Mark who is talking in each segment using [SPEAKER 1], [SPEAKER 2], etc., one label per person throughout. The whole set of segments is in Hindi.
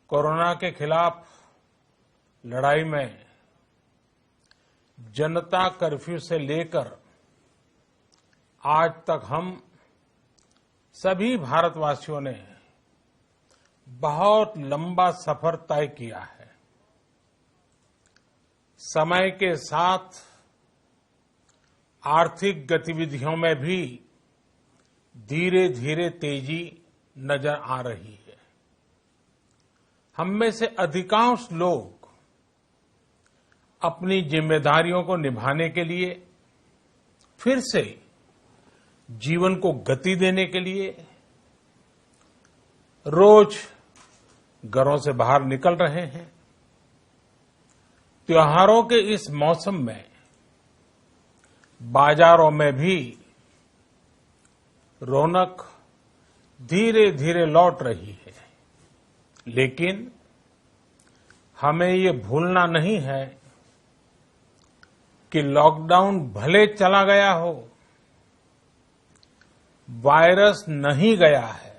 [SPEAKER 1] कोरोना के खिलाफ लड़ाई में जनता कर्फ्यू से लेकर आज तक हम सभी भारतवासियों ने बहुत लंबा सफर तय किया है। समय के साथ आर्थिक गतिविधियों में भी धीरे धीरे तेजी नजर आ रही है। हम में से अधिकांश लोग अपनी जिम्मेदारियों को निभाने के लिए फिर से जीवन को गति देने के लिए रोज घरों से बाहर निकल रहे हैं। त्योहारों के इस मौसम में बाजारों में भी रौनक धीरे धीरे लौट रही है, लेकिन हमें ये भूलना नहीं है कि लॉकडाउन भले चला गया हो, वायरस नहीं गया है।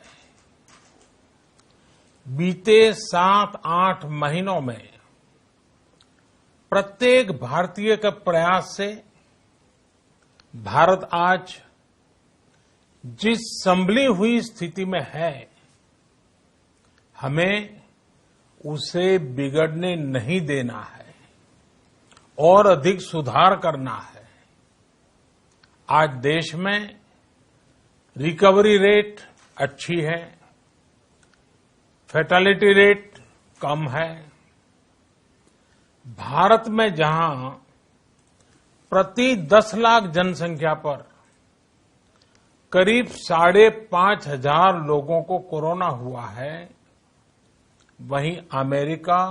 [SPEAKER 1] बीते 7-8 महीनों में प्रत्येक भारतीय के प्रयास से भारत आज जिस संभली हुई स्थिति में है, हमें उसे बिगड़ने नहीं देना है और अधिक सुधार करना है। आज देश में रिकवरी रेट अच्छी है, फैटेलिटी रेट कम है। भारत में जहां प्रति 10 लाख जनसंख्या पर करीब 5,500 लोगों को कोरोना हुआ है, वहीं अमेरिका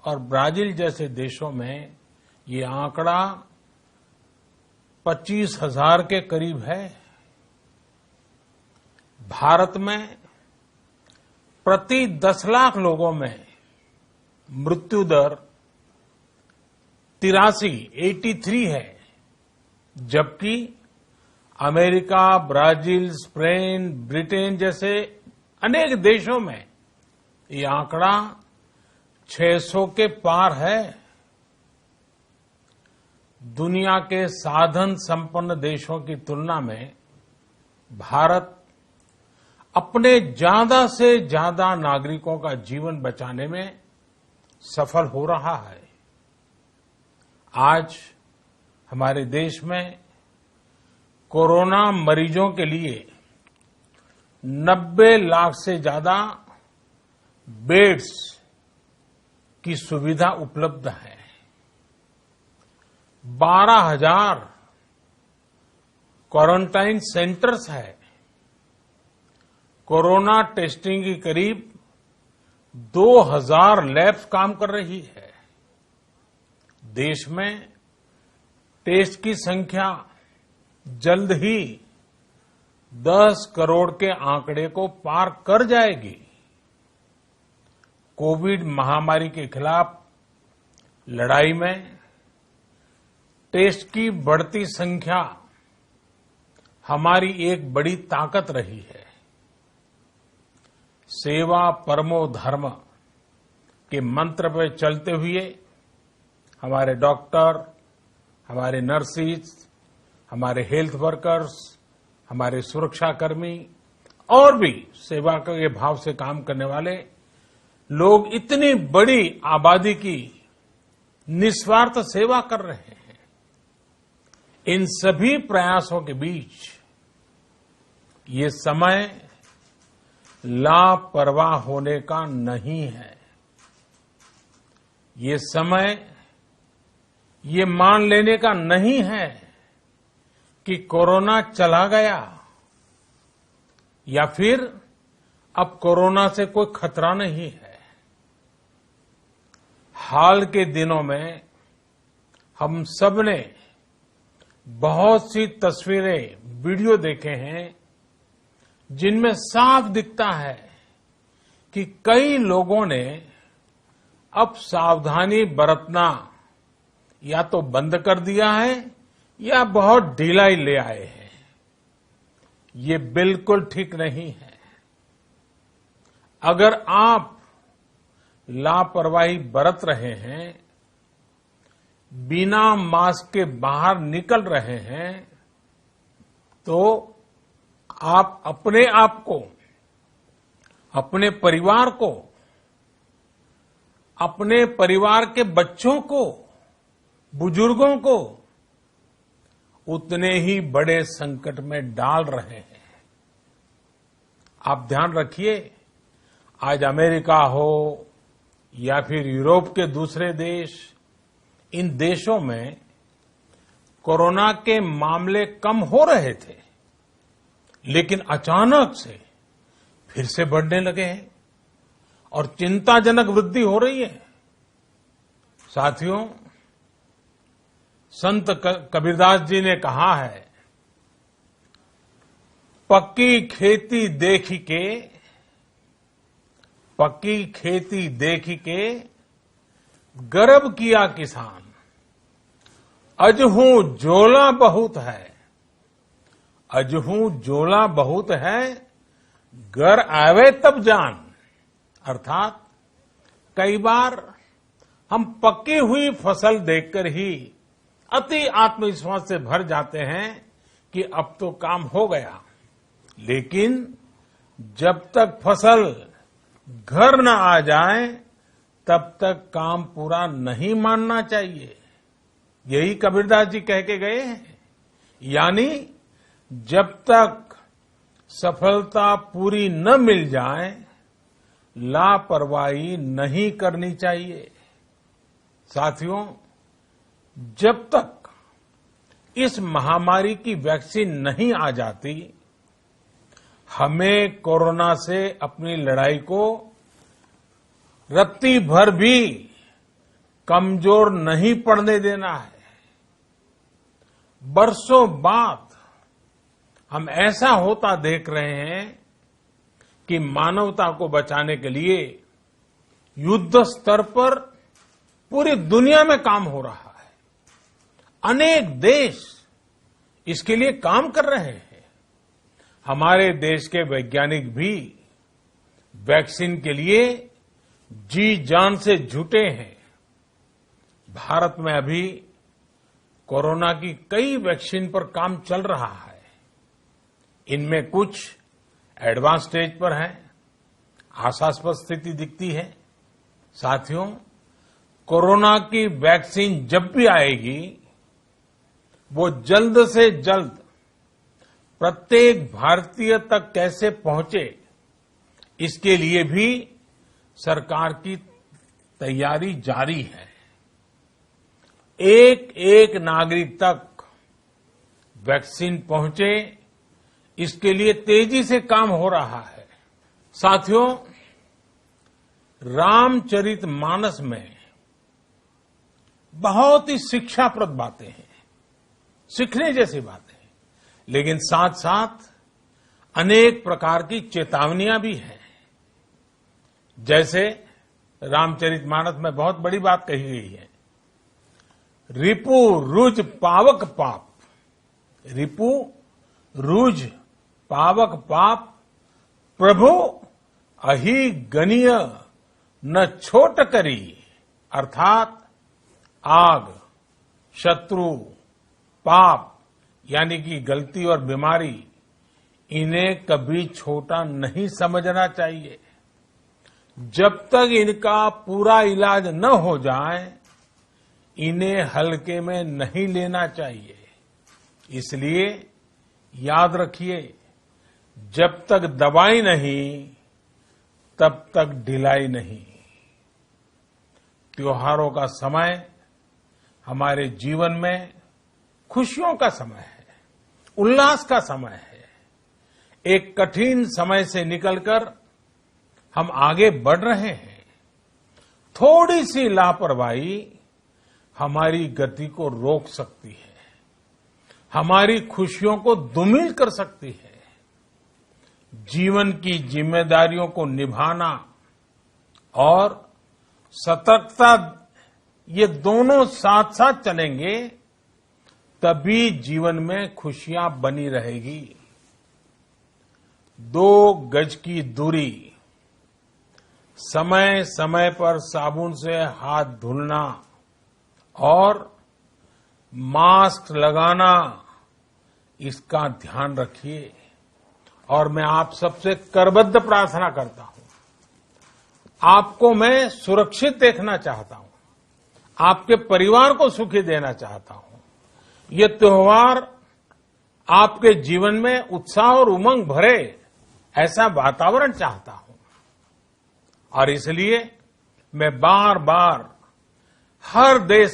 [SPEAKER 1] और ब्राजील जैसे देशों में ये आंकड़ा 25,000 के करीब है। भारत में प्रति 10 लाख लोगों में मृत्यु दर 83 है, जबकि अमेरिका, ब्राजील, स्पेन, ब्रिटेन जैसे अनेक देशों में ये आंकड़ा 600 के पार है। दुनिया के साधन संपन्न देशों की तुलना में भारत अपने ज्यादा से ज्यादा नागरिकों का जीवन बचाने में सफल हो रहा है। आज हमारे देश में कोरोना मरीजों के लिए 90 लाख से ज्यादा बेड्स की सुविधा उपलब्ध है। 12,000 क्वारंटाइन सेंटर्स है। कोरोना टेस्टिंग की करीब 2,000 लैब्स काम कर रही है। देश में टेस्ट की संख्या जल्द ही 10 करोड़ के आंकड़े को पार कर जाएगी। कोविड महामारी के खिलाफ लड़ाई में टेस्ट की बढ़ती संख्या हमारी एक बड़ी ताकत रही है। सेवा परमो धर्म के मंत्र पर चलते हुए हमारे डॉक्टर, हमारे नर्सिस, हमारे हेल्थ वर्कर्स, हमारे सुरक्षाकर्मी और भी सेवा के भाव से काम करने वाले लोग इतनी बड़ी आबादी की निस्वार्थ सेवा कर रहे हैं। इन सभी प्रयासों के बीच ये समय लापरवाह होने का नहीं है। ये समय ये मान लेने का नहीं है कि कोरोना चला गया या फिर अब कोरोना से कोई खतरा नहीं है। हाल के दिनों में हम सब ने बहुत सी तस्वीरें, वीडियो देखे हैं जिनमें साफ दिखता है कि कई लोगों ने अब सावधानी बरतना या तो बंद कर दिया है या बहुत ढिलाई ले आए हैं। ये बिल्कुल ठीक नहीं है। अगर आप लापरवाही बरत रहे हैं, बिना मास्क के बाहर निकल रहे हैं, तो आप अपने आप को, अपने परिवार को, अपने परिवार के बच्चों को, बुजुर्गों को उतने ही बड़े संकट में डाल रहे हैं। आप ध्यान रखिए, आज अमेरिका हो या फिर यूरोप के दूसरे देश, इन देशों में कोरोना के मामले कम हो रहे थे, लेकिन अचानक से फिर से बढ़ने लगे हैं और चिंताजनक वृद्धि हो रही है। साथियों, संत कबीरदास जी ने कहा है, पक्की खेती देख के गर्व किया किसान, अजहू जोला बहुत है, घर आवे तब जान। अर्थात कई बार हम पकी हुई फसल देखकर ही अति आत्मविश्वास से भर जाते हैं कि अब तो काम हो गया, लेकिन जब तक फसल घर न आ जाए तब तक काम पूरा नहीं मानना चाहिए। यही कबीरदास जी कह के गए हैं। यानी जब तक सफलता पूरी न मिल जाए, लापरवाही नहीं करनी चाहिए। साथियों, जब तक इस महामारी की वैक्सीन नहीं आ जाती, हमें कोरोना से अपनी लड़ाई को रत्ती भर भी कमजोर नहीं पड़ने देना है। बरसों बाद हम ऐसा होता देख रहे हैं कि मानवता को बचाने के लिए युद्ध स्तर पर पूरी दुनिया में काम हो रहा है। अनेक देश इसके लिए काम कर रहे हैं। हमारे देश के वैज्ञानिक भी वैक्सीन के लिए जी जान से जुटे हैं। भारत में अभी कोरोना की कई वैक्सीन पर काम चल रहा है। इनमें कुछ एडवांस स्टेज पर है, आशास्पद स्थिति दिखती है। साथियों, कोरोना की वैक्सीन जब भी आएगी, वो जल्द से जल्द प्रत्येक भारतीय तक कैसे पहुंचे, इसके लिए भी सरकार की तैयारी जारी है। एक एक नागरिक तक वैक्सीन पहुंचे, इसके लिए तेजी से काम हो रहा है। साथियों, रामचरितमानस में बहुत ही शिक्षाप्रद बातें हैं, सीखने जैसी बातें, लेकिन साथ साथ अनेक प्रकार की चेतावनियां भी हैं। जैसे रामचरितमानस में बहुत बड़ी बात कही गई है, रिपु रुज पावक पाप। रिपु रुज पावक पाप, प्रभु अहि गनीय न छोट करी। अर्थात आग, शत्रु, पाप यानी कि गलती और बीमारी, इन्हें कभी छोटा नहीं समझना चाहिए। जब तक इनका पूरा इलाज न हो जाए, इन्हें हल्के में नहीं लेना चाहिए। इसलिए याद रखिए, जब तक दवाई नहीं, तब तक ढिलाई नहीं। त्योहारों का समय हमारे जीवन में खुशियों का समय है, उल्लास का समय है। एक कठिन समय से निकलकर हम आगे बढ़ रहे हैं। थोड़ी सी लापरवाही हमारी गति को रोक सकती है, हमारी खुशियों को धूमिल कर सकती है। जीवन की जिम्मेदारियों को निभाना और सतर्कता, ये दोनों साथ साथ चलेंगे, तभी जीवन में खुशियां बनी रहेगी। 2 गज की दूरी, समय समय पर साबुन से हाथ धुलना और मास्क लगाना, इसका ध्यान रखिए। और मैं आप सबसे करबद्ध प्रार्थना करता हूं, आपको मैं सुरक्षित देखना चाहता हूं, आपके परिवार को सुखी देना चाहता हूं। ये त्योहार आपके जीवन में उत्साह और उमंग भरे, ऐसा वातावरण चाहता हूं। और इसलिए मैं बार बार हर देश